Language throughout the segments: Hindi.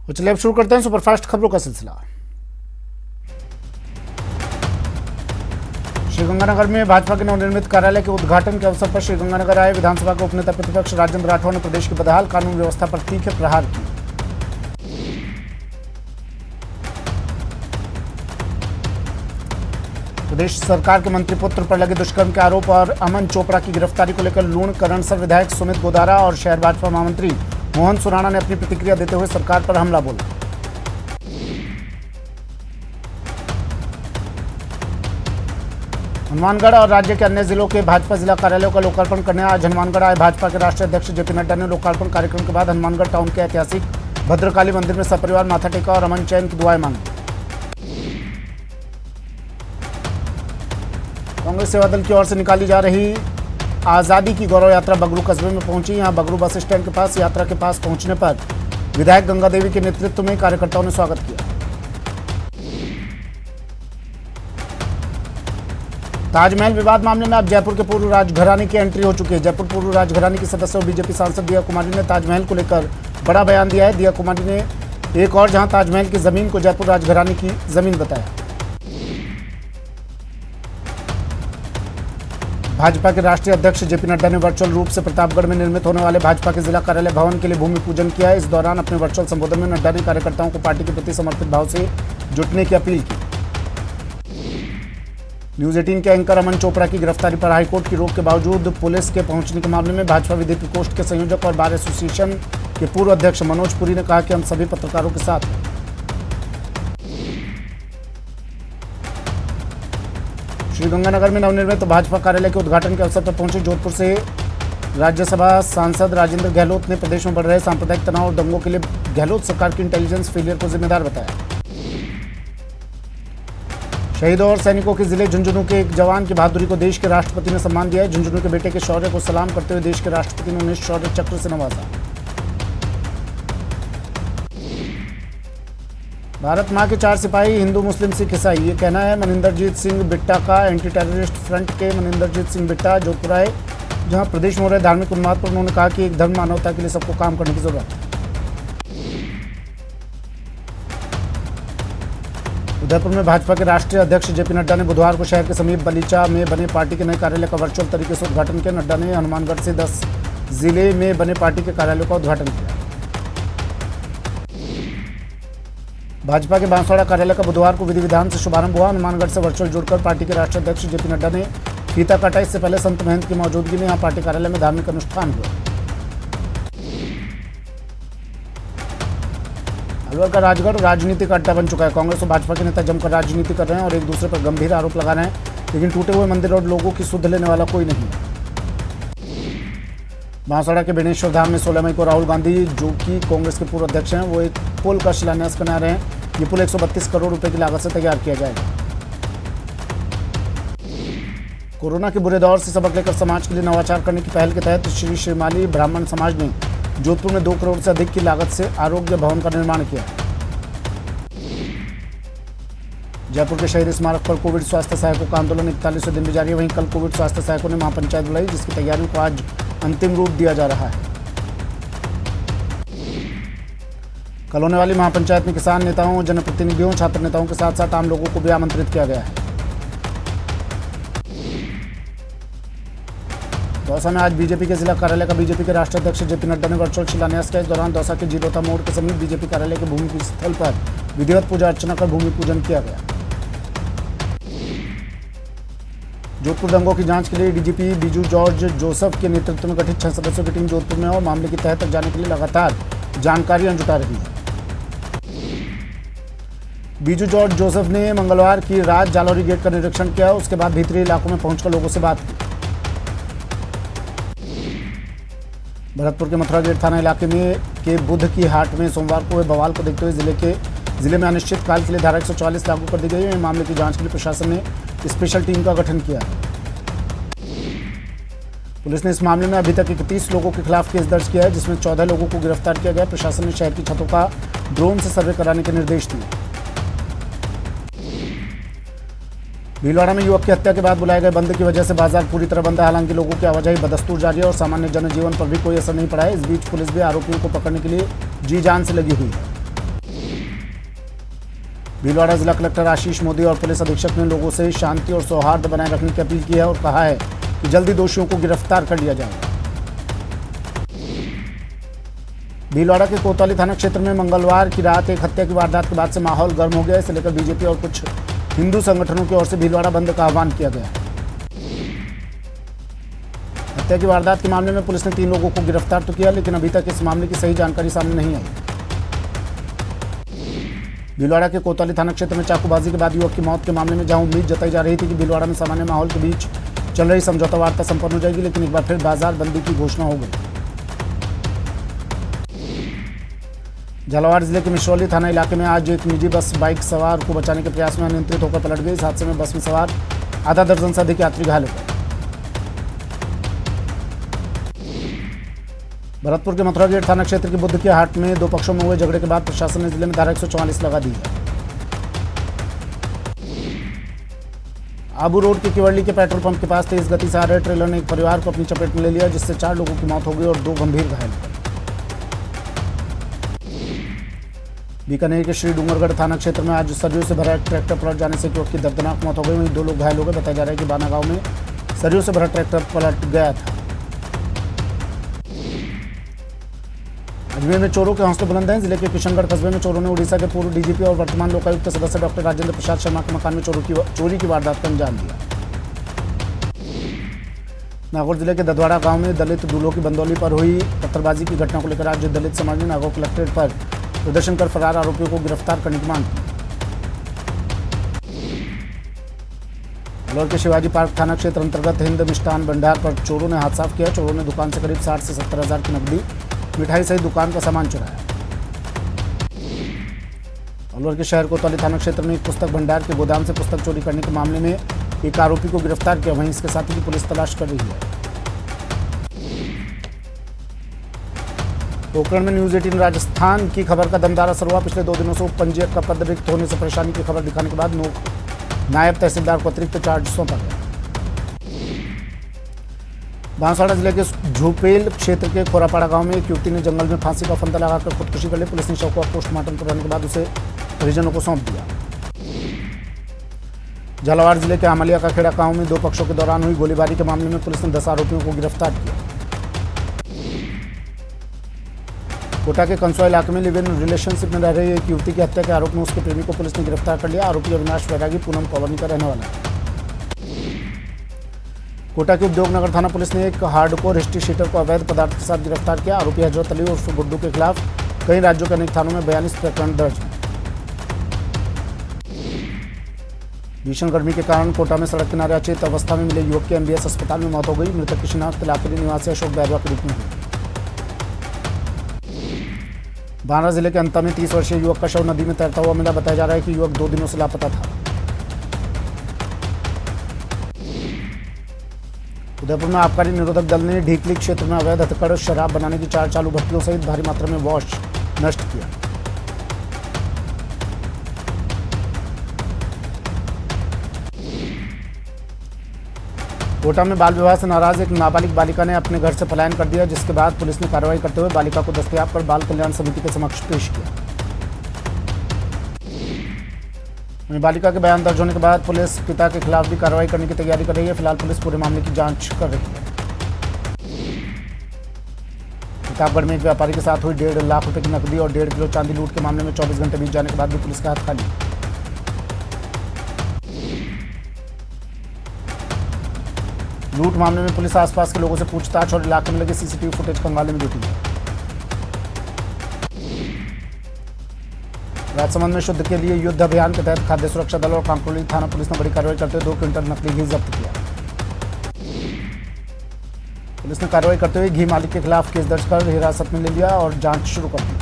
तो चलिए अब शुरू करते हैं सुपरफास्ट खबरों का सिलसिला। श्रीगंगानगर में भाजपा के नवनिर्मित कार्यालय के उद्घाटन के अवसर पर श्रीगंगानगर आए विधानसभा के उपनेता प्रतिपक्ष राजेंद्र राठौड़ ने प्रदेश की बदहाल कानून व्यवस्था पर तीखे प्रहार किए। प्रदेश सरकार के मंत्री पुत्र पर लगे दुष्कर्म के आरोप और अमन चोपड़ा की गिरफ्तारी को लेकर लूणकरणसर विधायक सुमित गोदारा और शहर भाजपा महामंत्री मोहन सुराणा ने अपनी प्रतिक्रिया देते हुए सरकार पर हमला बोला। हनुमानगढ़ और राज्य के अन्य जिलों के भाजपा जिला कार्यालयों का लोकार्पण करने आज हनुमानगढ़ आए भाजपा के राष्ट्रीय अध्यक्ष जेपी नड्डा ने लोकार्पण कार्यक्रम के बाद हनुमानगढ़ टाउन के ऐतिहासिक भद्रकाली मंदिर में सपरिवार माथा टेका और अमन चैन की दुआएं मांगी। कांग्रेस सेवा दल की ओर से निकाली जा रही आज़ादी की गौरव यात्रा बगरू कस्बे में पहुंची। यहां बगरू बस स्टैंड के पास यात्रा के पास पहुंचने पर विधायक गंगा देवी के नेतृत्व में कार्यकर्ताओं ने स्वागत किया। ताजमहल विवाद मामले में अब जयपुर के पूर्व राजघराने की एंट्री हो चुकी है। जयपुर पूर्व राजघराने की सदस्य और बीजेपी सांसद दिया कुमारी ने ताजमहल को लेकर बड़ा बयान दिया है। दिया कुमारी ने एक और जहां ताजमहल की जमीन को जयपुर राजघराने की जमीन बताया। भाजपा के राष्ट्रीय अध्यक्ष जेपी नड्डा ने वर्चुअल रूप से प्रतापगढ़ में निर्मित होने वाले भाजपा के जिला कार्यालय भवन के लिए भूमि पूजन किया है। इस दौरान अपने वर्चुअल संबोधन में नड्डा ने कार्यकर्ताओं को पार्टी के प्रति समर्पित भाव से जुटने की अपील की। न्यूज 18 के एंकर अमन चोपड़ा की गिरफ्तारी पर हाईकोर्ट की रोक के बावजूद पुलिस के पहुंचने के मामले में भाजपा विधि प्रकोष्ठ के संयोजक और बार एसोसिएशन के पूर्व अध्यक्ष मनोज पुरी ने कहा कि हम सभी पत्रकारों के साथ हैं। श्रीगंगानगर में नवनिर्मित भाजपा कार्यालय के उद्घाटन के अवसर पर पहुंचे जोधपुर से राज्यसभा सांसद राजेंद्र गहलोत ने प्रदेश में बढ़ रहे सांप्रदायिक तनाव और दंगों के लिए गहलोत सरकार की इंटेलिजेंस फेलियर को जिम्मेदार बताया। शहीदों और सैनिकों के जिले झुंझुनू के एक जवान की बहादुरी को देश के राष्ट्रपति ने सम्मान दिया है। झुंझुनू के बेटे के शौर्य को सलाम करते हुए देश के राष्ट्रपति ने उन्हें शौर्य चक्र से नवाजा। भारत मां के 4 सिपाही हिंदू मुस्लिम सिख ईसाई, ये कहना है मनिंदरजीत सिंह बिट्टा का। एंटी टेररिस्ट फ्रंट के मनिंदरजीत सिंह बिट्टा जोधपुर आए, जहां प्रदेश में हो रहे धार्मिक उन्माद पर उन्होंने कहा कि एक धर्म मानवता के लिए सबको काम करने की जरूरत है। उदयपुर में भाजपा के राष्ट्रीय अध्यक्ष जेपी नड्डा ने बुधवार को शहर के समीप बलीचा में बने पार्टी के नए कार्यालय का वर्चुअल तरीके से उद्घाटन किया। नड्डा ने हनुमानगढ़ से 10 जिले में बने पार्टी के कार्यालयों का उद्घाटन किया। भाजपा के बांसवाड़ा कार्यालय का बुधवार को विधि विधान से शुभारंभ हुआ। हनुमानगढ़ से वर्चुअल जुड़कर पार्टी के राष्ट्रीय अध्यक्ष जेपी नड्डा ने फीता काटा। इससे पहले संत महंत की मौजूदगी में यहां पार्टी कार्यालय में धार्मिक अनुष्ठान हुए। अलवर का राजगढ़ राजनीतिक अड्डा बन चुका है। कांग्रेस और भाजपा के नेता जमकर राजनीति कर रहे हैं और एक दूसरे पर गंभीर आरोप लगा रहे हैं, लेकिन टूटे हुए मंदिर और लोगों की सुध लेने वाला कोई नहीं है। बांसवाड़ा के बेणेश्वर धाम में 16 मई को राहुल गांधी, जो कि कांग्रेस के पूर्व अध्यक्ष हैं, वो एक पुल का शिलान्यास करने आ रहे हैं। ये पुल 132 करोड़ रुपए की लागत से तैयार किया जाएगा। कोरोना के बुरे दौर से सबक लेकर समाज के लिए नवाचार करने की पहल के तहत श्री श्रीमाली ब्राह्मण समाज ने जोधपुर में 2 करोड़ से अधिक की लागत से आरोग्य भवन का निर्माण किया। जयपुर के शहीद स्मारक पर कोविड स्वास्थ्य सहायकों का आंदोलन 41वें दिन भी जारी है। वहीं कल कोविड स्वास्थ्य सहायकों ने महापंचायत बुलाई, जिसकी तैयारियों को आज अंतिम रूप दिया जा रहा है। कल होने वाली महापंचायत में किसान नेताओं, जनप्रतिनिधियों, छात्र नेताओं के साथ साथ आम लोगों को भी आमंत्रित किया गया है। दौसा में आज बीजेपी के जिला कार्यालय का बीजेपी के राष्ट्रीय अध्यक्ष जेपी नड्डा ने वर्चुअल शिलान्यास किया। इस दौरान दौसा के जीरोता मोड़ के समीप बीजेपी कार्यालय के भूमि स्थल पर विधिवत पूजा अर्चना कर भूमि पूजन किया गया। जोधपुर दंगों की जांच के लिए डीजीपी बीजू जॉर्ज जोसेफ के नेतृत्व में गठित 6 सदस्यों की टीम जोधपुर में और मामले की तह तक जाने के लिए लगातार जानकारियां जुटा रही है। बीजू जॉर्ज जोसेफ ने मंगलवार की रात जालौरी गेट का निरीक्षण किया। उसके बाद भीतरी इलाकों में पहुंचकर लोगों से बात की। भरतपुर के मथुरा गेट थाना इलाके में के बुध की हाट में सोमवार को हुए बवाल को देखते हुए जिले में अनिश्चितकाल के लिए धारा 144 लागू कर दी गई है। मामले की जांच के लिए प्रशासन ने स्पेशल टीम का गठन किया। पुलिस ने इस मामले में अभी तक 31 लोगों के खिलाफ केस दर्ज किया है, जिसमें 14 लोगों को गिरफ्तार किया गया। प्रशासन ने शहर की छतों का ड्रोन से सर्वे कराने के निर्देश दिए। भीलवाड़ा में युवक की हत्या के बाद बुलाए गए बंद की वजह से बाजार पूरी तरह बंद है। हालांकि लोगों की आवाजाही बदस्तूर जारी है और सामान्य जनजीवन पर भी कोई असर नहीं पड़ा है। इस बीच पुलिस भी आरोपियों को पकड़ने के लिए जी जान से लगी हुई है। भीलवाड़ा जिला कलेक्टर आशीष मोदी और पुलिस अधीक्षक ने लोगों से शांति और सौहार्द बनाए रखने की अपील की है और कहा है कि जल्दी दोषियों को गिरफ्तार कर लिया जाएगा। भीलवाड़ा के कोतवाली थाना क्षेत्र में मंगलवार की रात एक हत्या की वारदात के बाद से माहौल गर्म हो गया। इसे लेकर बीजेपी और कुछ हिंदू संगठनों की ओर से भीलवाड़ा बंद का आह्वान किया गया। हत्या की वारदात के मामले में पुलिस ने 3 लोगों को गिरफ्तार तो किया, लेकिन अभी तक इस मामले की सही जानकारी सामने नहीं आई। भीलवाड़ा के कोतवाली थाना क्षेत्र में चाकूबाजी के बाद युवक की मौत के मामले में जहां उम्मीद जताई जा रही थी कि भीलवाड़ा में सामान्य माहौल के बीच चल रही समझौता वार्ता संपन्न हो जाएगी, लेकिन एक बार फिर बाजार बंदी की घोषणा हो गई। झालावाड़ जिले के मिश्रौली थाना इलाके में आज एक निजी बस बाइक सवार को बचाने के प्रयास में अनियंत्रित होकर पलट गई। इस हादसे में बस में सवार आधा दर्जन से अधिक यात्री घायल हो गए। भरतपुर के मथुरा गेट थाना क्षेत्र के बुद्ध के हाट में 2 पक्षों में हुए झगड़े के बाद प्रशासन ने जिले में धारा 144 लगा दी है। आबू रोड के केवड़ली के पेट्रोल पंप के पास तेज गति से आ रहे ट्रेलर ने एक परिवार को अपनी चपेट में ले लिया, जिससे 4 लोगों की मौत हो गई और 2 गंभीर घायल हो गए। बीकानेर के श्री डूंगरगढ़ थाना क्षेत्र में आज सरियों से भरा एक ट्रैक्टर पलट जाने से युवक की दर्दनाक मौत हो गई। वहीं 2 लोग घायल हो गए। बताया जा रहा है कि बाना गांव में सरियों से भरा ट्रैक्टर पलट गया था। अजमेर में चोरों के हौसले बुलंद हैं। जिले के किशनगढ़ कस्बे में चोरों ने उड़ीसा के पूर्व डीजीपी और वर्तमान लोकायुक्त सदस्य डॉक्टर राजेंद्र प्रसाद शर्मा के मकान में चोरी की वारदात को अंजाम दिया। नागौर जिले के ददवाड़ा गांव में दलित दूल्हों की बंदौली पर हुई पत्थरबाजी की घटना को लेकर आज दलित समाज ने नागौर कलेक्ट्रेट पर प्रदर्शन कर फरार आरोपियों को गिरफ्तार करने की मांग की। अलवर के शिवाजी पार्क थाना क्षेत्र अंतर्गत हिंद मिष्ठान भंडार पर चोरों ने हाथ साफ किया। चोरों ने दुकान से करीब 60 से 70 हज़ार की नकदी, मिठाई सहित दुकान का सामान चुराया। अलवर के शहर कोतवाली थाना क्षेत्र में एक पुस्तक भंडार के गोदाम से पुस्तक चोरी करने के मामले में एक आरोपी को गिरफ्तार किया। वहीं इसके साथी की पुलिस तलाश कर रही है। पोखरण में न्यूज 18 राजस्थान की खबर का दमदार असर हुआ। पिछले 2 दिनों से उपपंजीयक का पद रिक्त होने से परेशानी की खबर दिखाने के बाद नायब तहसीलदार को अतिरिक्त चार्ज सौंपा गया। बांसवाड़ा जिले के झुपेल क्षेत्र के खोरापाड़ा गांव में एक युवती ने जंगल में फांसी का फंदा लगाकर खुदकुशी कर ली। पुलिस ने शव को पोस्टमार्टम कराने के बाद उसे परिजनों को सौंप दिया। झालावाड़ जिले के आमलिया का खेड़ा गांव में 2 पक्षों के दौरान हुई गोलीबारी के मामले में पुलिस ने 10 आरोपियों को गिरफ्तार किया। कोटा के कंसुआ इलाके में लिव इन रिलेशनशिप में रह रही एक युवती की हत्या के आरोप में उसके प्रेमी को पुलिस ने गिरफ्तार कर लिया। आरोपी अविनाश वैरागी पूनम कॉलोनी का रहने वाला है। कोटा के उद्योग नगर थाना पुलिस ने एक हार्डकोर हिस्ट्री शीटर को अवैध पदार्थ के साथ गिरफ्तार किया। आरोपी हजरत अली उर्फ गुड्डू के खिलाफ कई राज्यों के अनेक थानों में 42 प्रकरण दर्ज हैं। भीषण गर्मी के कारण कोटा में सड़क किनारे अचेत अवस्था में मिले युवक की एमबीएस अस्पताल में मौत हो गई। मृतक की शिनाख्त इलाके निवासी अशोक बैरवा के रूप में हुई। बांदा जिले के अंता में 30 वर्षीय युवक का शव नदी में तैरता हुआ मिला। बताया जा रहा है कि युवक 2 दिनों से लापता था। उदयपुर में आबकारी निरोधक दल ने ढीकली क्षेत्र में अवैध हथकड़ शराब बनाने की 4 चालू भट्टियों सहित भारी मात्रा में वॉश नष्ट किया। कोटा में बाल विवाह से नाराज एक नाबालिग बालिका ने अपने घर से पलायन कर दिया, जिसके बाद पुलिस ने कार्रवाई करते हुए बालिका को दस्तयाब कर बाल कल्याण समिति के समक्ष पेश किया। वहीं बालिका के बयान दर्ज होने के बाद पुलिस पिता के खिलाफ भी कार्रवाई करने की तैयारी कर रही है। फिलहाल पुलिस पूरे मामले की जांच कर रही है। प्रतापगढ़ में एक व्यापारी के साथ हुई 1.5 लाख रुपए की नकदी और 1.5 किलो चांदी लूट के मामले में 24 घंटे बीत जाने के बाद भी पुलिस का हाथ खाली। लूट मामले में पुलिस आसपास के लोगों से पूछताछ और इलाके में लगे सीसीटीवी फुटेज खंगालने में जुटी है। राजसमंद में शुद्ध के लिए युद्ध अभियान के तहत खाद्य सुरक्षा दल और कांकोली थाना पुलिस ने बड़ी कार्रवाई करते हुए 2 क्विंटल नकली घी जब्त किया। पुलिस ने कार्रवाई करते हुए घी मालिक के खिलाफ केस दर्ज कर हिरासत में ले लिया और जांच शुरू कर दी।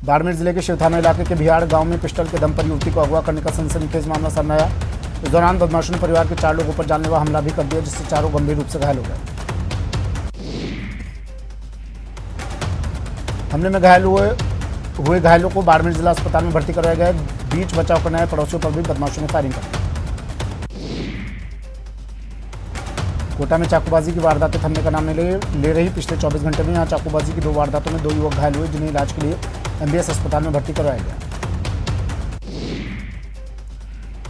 बाड़मेर जिले के शिवथाना इलाके के भियाड़ गांव में पिस्टल के दम पर युवती को अगवा करने का सनसनीखेज मामला सामने आया। इस दौरान बदमाशों ने परिवार के 4 लोगों पर जानलेवा हमला भी कर दिया, जिससे चारों गंभीर रूप से घायल हो गए। हमले में घायल हुए घायलों को बाड़मेर जिला अस्पताल में भर्ती कराया गया। बीच बचाव करने आए पड़ोसियों पर भी बदमाशों ने फायरिंग कर दी। कोटा में चाकूबाजी की वारदातें थमने का नाम नहीं ले रही। पिछले 24 घंटे में यहां चाकूबाजी की 2 वारदातों में 2 युवक घायल हुए, जिन्हें इलाज के लिए एमबीएस अस्पताल में भर्ती करवाया गया।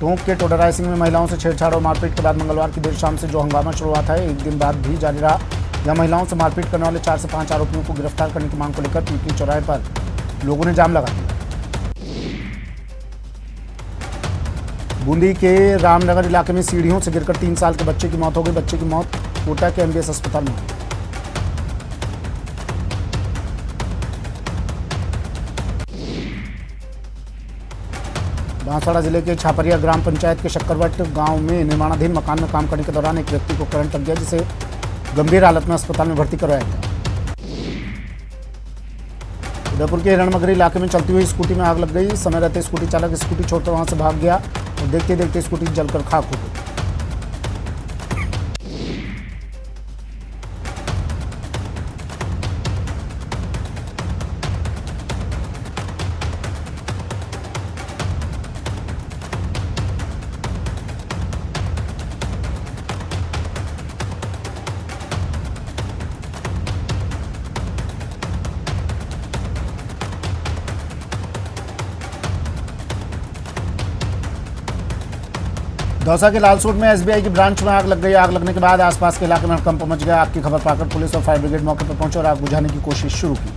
टोंक के टोडराय सिंह में महिलाओं से छेड़छाड़ और मारपीट के बाद मंगलवार की देर शाम से जो हंगामा शुरू हुआ था, एक दिन बाद भी जारी रहा। यह महिलाओं से मारपीट करने वाले 4 से 5 आरोपियों को गिरफ्तार करने की मांग को लेकर पीपली चौराहे पर लोगों ने जाम लगा दिया। बूंदी के रामनगर इलाके में सीढ़ियों से गिरकर 3 साल के बच्चे की मौत हो गई। बच्चे की मौत कोटा के एमबीएस अस्पताल में हुई। बांसवाड़ा जिले के छापरिया ग्राम पंचायत के शक्करवट गांव में निर्माणाधीन मकान में काम करने के दौरान एक व्यक्ति को करंट लग गया, जिसे गंभीर हालत में अस्पताल में भर्ती करवाया गया। उदयपुर के हिरणमगरी इलाके में चलती हुई स्कूटी में आग लग गई। समय रहते स्कूटी चालक स्कूटी छोड़कर वहां से भाग गया और देखते देखते स्कूटी जलकर खाक हो गई। दौसा के लालसूट में एसबीआई की ब्रांच में आग लग गई। आग लगने के बाद आसपास के इलाके में हड़कंप मच गया। आग की खबर पाकर पुलिस और फायर ब्रिगेड मौके पर पहुंचे और आग बुझाने की कोशिश शुरू की।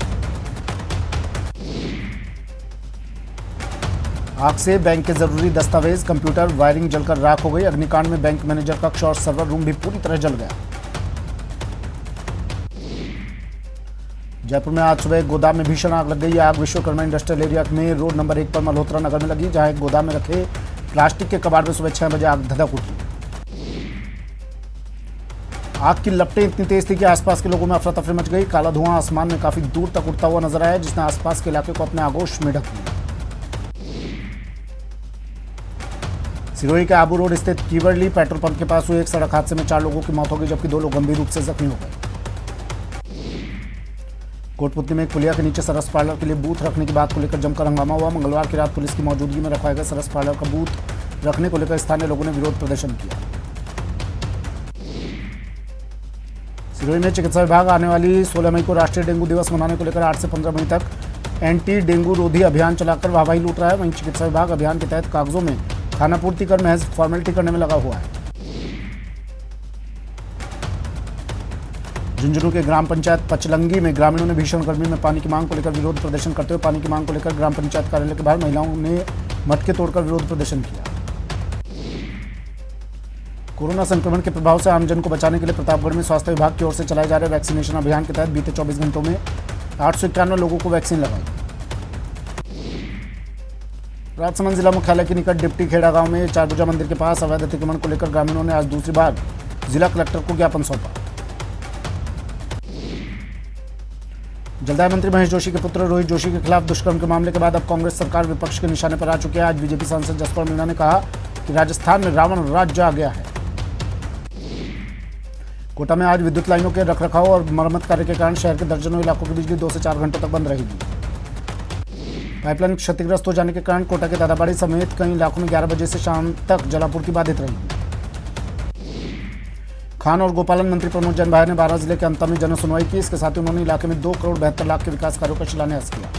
आग से बैंक के जरूरी दस्तावेज, कंप्यूटर, वायरिंग जलकर राख हो गई। अग्निकांड में बैंक मैनेजर कक्ष और सर्वर रूम भी पूरी तरह जल गया। जयपुर में आज सुबह एक गोदाम में भीषण आग लग गई। आग विश्वकर्मा इंडस्ट्रियल एरिया में रोड नंबर 1 पर मल्होत्रा नगर में लगी, जहां एक गोदाम में रखे प्लास्टिक के कबाड़ में सुबह 6 बजे आग धधक उठी। आग की लपटें इतनी तेज थी कि आसपास के लोगों में अफरा तफरी मच गई। काला धुआं आसमान में काफी दूर तक उड़ता हुआ नजर आया, जिसने आसपास के इलाके को अपने आगोश में ढक लिया। सिरोही के आबू रोड स्थित कीवर्ली पेट्रोल पंप के पास हुए एक सड़क हादसे में 4 लोगों की मौत हो गई, जबकि 2 लोग गंभीर रूप से जख्मी हो गए। कोटपुतली में एक पुलिया के नीचे सरस पार्लर के लिए बूथ रखने की बात को लेकर जमकर हंगामा हुआ। मंगलवार की रात पुलिस की मौजूदगी में रखवाए गए सरस पार्लर का बूथ रखने को लेकर स्थानीय लोगों ने विरोध प्रदर्शन किया। सिरोही में चिकित्सा विभाग आने वाली 16 मई को राष्ट्रीय डेंगू दिवस मनाने को लेकर 8 से 15 मई तक एंटी डेंगू रोधी अभियान चलाकर वाहवाही लूट रहा है। वहीं चिकित्सा विभाग अभियान के तहत कागजों में खानापूर्ति कर महज फॉर्मेलिटी करने में लगा हुआ है। झुंझुनू के ग्राम पंचायत पचलंगी में ग्रामीणों ने भीषण गर्मी में पानी की मांग को लेकर विरोध प्रदर्शन करते हुए पानी की मांग को लेकर ग्राम पंचायत कार्यालय के बाहर महिलाओं ने मटके तोड़कर विरोध प्रदर्शन किया। कोरोना संक्रमण के प्रभाव से आमजन को बचाने के लिए प्रतापगढ़ में स्वास्थ्य विभाग की ओर से चलाए जा रहे वैक्सीनेशन अभियान के तहत बीते 24 घंटों में 891 लोगों को वैक्सीन लगाई। राजसमंद जिला मुख्यालय के निकट डिप्टी खेड़ा गांव में चारभुजा मंदिर के पास अवैध अतिक्रमण को लेकर ग्रामीणों ने आज दूसरी बार जिला कलेक्टर को ज्ञापन सौंपा। जलदाय मंत्री महेश जोशी के पुत्र रोहित जोशी के खिलाफ दुष्कर्म के मामले के बाद अब कांग्रेस सरकार विपक्ष के निशाने पर आ चुकी है। आज बीजेपी सांसद जसपाल मीणा ने कहा कि राजस्थान में रावण राज्य आ गया है। कोटा में आज विद्युत लाइनों के रखरखाव और मरम्मत कार्य के कारण शहर के दर्जनों इलाकों की बिजली 2 से 4 घंटों तक बंद रहेगी। पाइपलाइन क्षतिग्रस्त हो जाने के कारण कोटा के दादाबाड़ी समेत कई इलाकों में 11 बजे से शाम तक जलापूर्ति बाधित रहेगी। खान और गोपालन मंत्री प्रमोद जैन भाई ने 12 जिले के अंत में जन सुनवाई की। इसके साथ ही उन्होंने इलाके में 2 करोड़ 72 लाख के विकास कार्यों का शिलान्यास किया।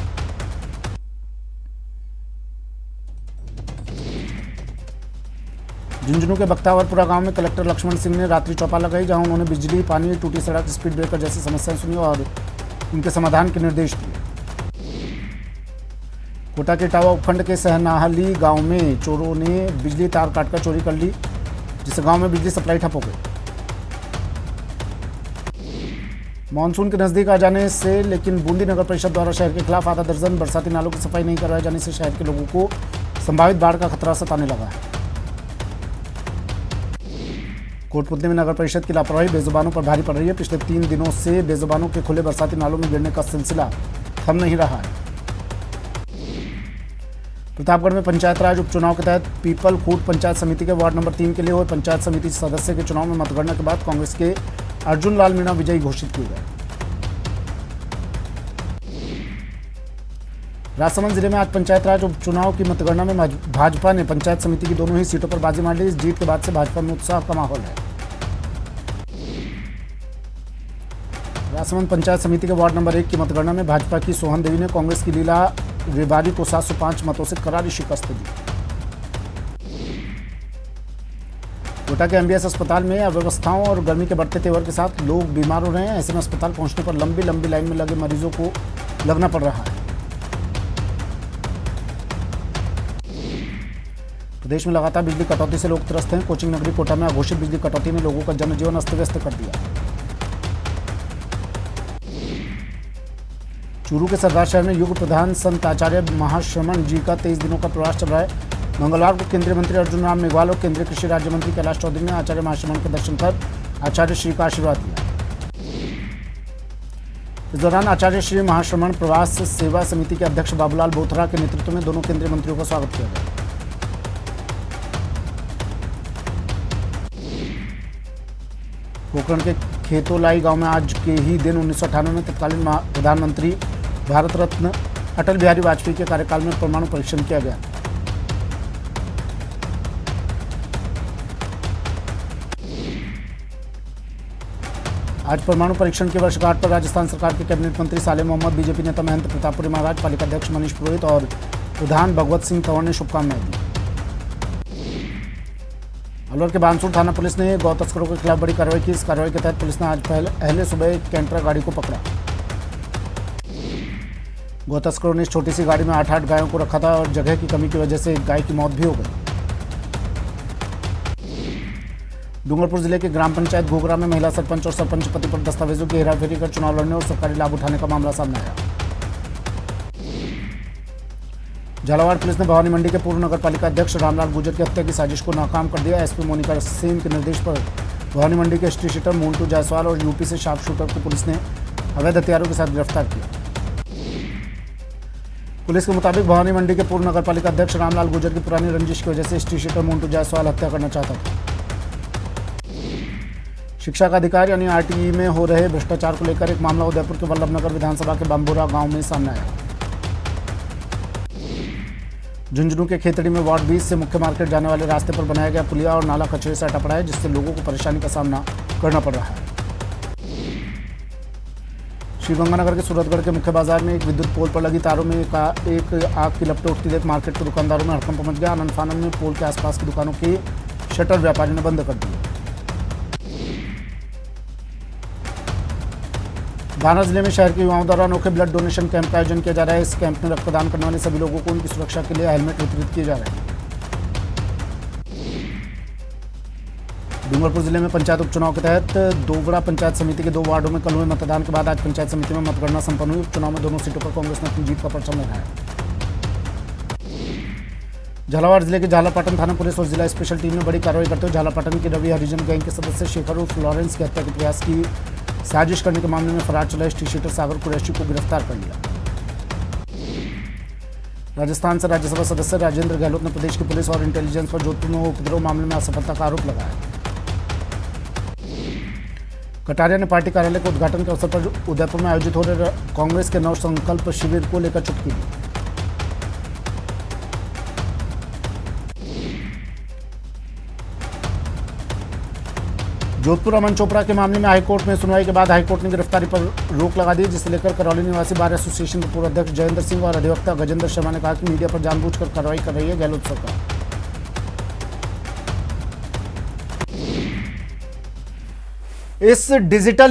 झुंझुनू के बख्तावरपुरा गांव में कलेक्टर लक्ष्मण सिंह ने रात्रि चौपा लगाई, जहां उन्होंने बिजली, पानी, टूटी सड़क, स्पीड ब्रेकर जैसी समस्याएं सुनी और उनके समाधान के निर्देश दिए। कोटा के इटावा उपखंड के सहनाहली गांव में चोरों ने बिजली तार काटकर चोरी कर ली, जिससे गांव में बिजली सप्लाई ठप हो गई। मानसून के नजदीक आ जाने से लेकिन बूंदी नगर परिषद द्वारा शहर के खिलाफ आधा दर्जन बरसाती नालों की सफाई नहीं करवाए जाने से शहर के लोगों को संभावित बाढ़ का खतरा सताने लगा है। कोटपुतली में नगर परिषद की लापरवाही बेजुबानों पर भारी पड़ रही है। पिछले 3 दिनों से बेजुबानों के खुले बरसाती नालों में गिरने का सिलसिला थम नहीं रहा है। प्रतापगढ़ में पंचायत राज उपचुनाव के तहत पीपल खूट पंचायत समिति के वार्ड नंबर 3 के लिए हुए पंचायत समिति सदस्य के चुनाव में मतगणना के बाद कांग्रेस के अर्जुन लाल मीणा विजयी घोषित किए गए। राजसमंद जिले में आज पंचायत राज उपचुनाव की मतगणना में भाजपा ने पंचायत समिति की दोनों ही सीटों पर बाजी मार ली। इस जीत के बाद से भाजपा में उत्साह का माहौल है। राजसमंद पंचायत समिति के वार्ड नंबर 1 की मतगणना में भाजपा की सोहन देवी ने कांग्रेस की लीला रेवारी को 705 मतों से करारी शिकस्त दी। कोटा के एमबीएस अस्पताल में अव्यवस्थाओं और गर्मी के बढ़ते तेवर के साथ लोग बीमार हो रहे हैं। ऐसे में अस्पताल पहुंचने पर लंबी लंबी लाइन में लगे मरीजों को लगना पड़ रहा है। प्रदेश में लगातार बिजली कटौती से लोग त्रस्त हैं। कोचिंग नगरी कोटा में अघोषित बिजली कटौती ने लोगों का जनजीवन अस्त व्यस्त कर दिया। चूरू के सरदार शहर में युग प्रधान संत आचार्य महाश्रमण जी का 23 दिनों का प्रवास चल रहा है। मंगलवार को केंद्रीय मंत्री अर्जुन राम मेघवाल और केंद्रीय कृषि राज्य मंत्री कैलाश चौधरी ने आचार्य महाश्रमण के दर्शन कर आचार्य श्री का आशीर्वाद दिया। इस दौरान आचार्य श्री महाश्रमण प्रवास सेवा समिति के अध्यक्ष बाबूलाल बोथरा के नेतृत्व में दोनों केंद्रीय मंत्रियों का स्वागत किया गया। पोखरण के खेतोलाई गांव में आज के ही दिन 1998 में तत्कालीन प्रधानमंत्री भारत रत्न अटल बिहारी वाजपेयी के कार्यकाल में परमाणु परीक्षण किया गया। आज परमाणु परीक्षण के वर्षगांठ पर राजस्थान सरकार के कैबिनेट मंत्री सालेह मोहम्मद, बीजेपी नेता महंत प्रतापपुरी महाराज, पालिका अध्यक्ष मनीष पुरोहित और प्रधान भगवत सिंह तंवर ने शुभकामनाएं दी। अलवर के बानसूर थाना पुलिस ने गौ तस्करों के खिलाफ बड़ी कार्रवाई की। इस कार्रवाई के तहत पुलिस ने आज पहले सुबह एक कैंटरा गाड़ी को पकड़ा। गौ तस्करों ने इस छोटी सी गाड़ी में 8 गायों को रखा था और जगह की कमी की वजह से एक गाय की मौत भी हो गई। डूंगरपुर जिले के ग्राम पंचायत घोघरा में महिला सरपंच और सरपंच पति पर दस्तावेजों की हेराफेरी कर चुनाव लड़ने और सरकारी लाभ उठाने का मामला सामने आया। झालावाड़ पुलिस ने भवानी मंडी के पूर्व नगर पालिका अध्यक्ष रामलाल गुर्जर की हत्या की साजिश को नाकाम कर दिया। एसपी मोनिका सेन के निर्देश पर भवानी मंडी के स्ट्री शूटर मोन्टू जायसवाल और यूपी से शार्प शूटर को पुलिस ने अवैध हथियारों के साथ गिरफ्तार किया। पुलिस के मुताबिक भवानी मंडी के पूर्व नगर पालिका अध्यक्ष रामलाल गुर्जर की पुरानी रंजिश की वजह से स्ट्री शूटर मोन्टू जायसवाल हत्या करना चाहता था। शिक्षा का अधिकार यानी आरटीई में हो रहे भ्रष्टाचार को लेकर एक मामला उदयपुर के वल्लभनगर विधानसभा के बम्बोरा गांव में सामने आया। झुंझुनू के खेतड़ी में वार्ड 20 से मुख्य मार्केट जाने वाले रास्ते पर बनाया गया पुलिया और नाला कचरे से अटा पड़ा है, जिससे लोगों को परेशानी का सामना करना पड़ रहा है। श्रीगंगानगर के सूरतगढ़ के मुख्य बाजार में एक विद्युत पोल पर लगी तारों में एक आग की लपटें उठती देख मार्केट के दुकानदारों में हड़कंप मच गया। आनंद फानंद में पोल के आसपास की दुकानों के शटर व्यापारियों ने बंद कर दिए। बाना जिले में शहर के युवाओं द्वारा अनोखे ब्लड डोनेशन कैंप का आयोजन किया जा रहा है। इस कैंप में रक्तदान करने वाले सभी लोगों को उनकी सुरक्षा के लिए हेलमेट वितरित किए जा रहे हैं। डूंगरपुर जिले में पंचायत उपचुनाव के तहत दोगड़ा पंचायत समिति के 2 वार्डों में कल हुए मतदान के बाद आज पंचायत समिति में मतगणना संपन्न हुई। उपचुनाव में दोनों सीटों पर कांग्रेस ने अपनी जीत का परचम लहराया। झालावाड़ जिले के झालापाटन थाना पुलिस और जिला स्पेशल टीम ने बड़ी कार्रवाई करते हुए झालापाटन की रवि हरिजन गैंग के सदस्य शेखर उर्फ लॉरेंस की हत्या के प्रयास की साजिश करने के मामले में फरार चला टी शूटर सागर कुरैशी को गिरफ्तार कर लिया। राजस्थान से राज्यसभा सदस्य राजेंद्र गहलोत ने प्रदेश की पुलिस और इंटेलिजेंस पर जोधपुर में उपद्रव मामले में असफलता का आरोप लगाया। कटारिया ने पार्टी कार्यालय के उद्घाटन के अवसर पर उदयपुर में आयोजित हो रहे कांग्रेस के नव संकल्प शिविर को लेकर चुटकी दी। जोधपुर अमन चोपड़ा के मामले में हाईकोर्ट में सुनवाई के बाद हाईकोर्ट ने गिरफ्तारी पर रोक लगा दी, जिसे लेकर करौली निवासी बार एसोसिएशन के पूर्व अध्यक्ष जयेंद्र सिंह और अधिवक्ता गजेंद्र शर्मा ने कहा कि मीडिया पर जानबूझकर कार्रवाई कर रही है गहलोत सरकार। इस डिजिटल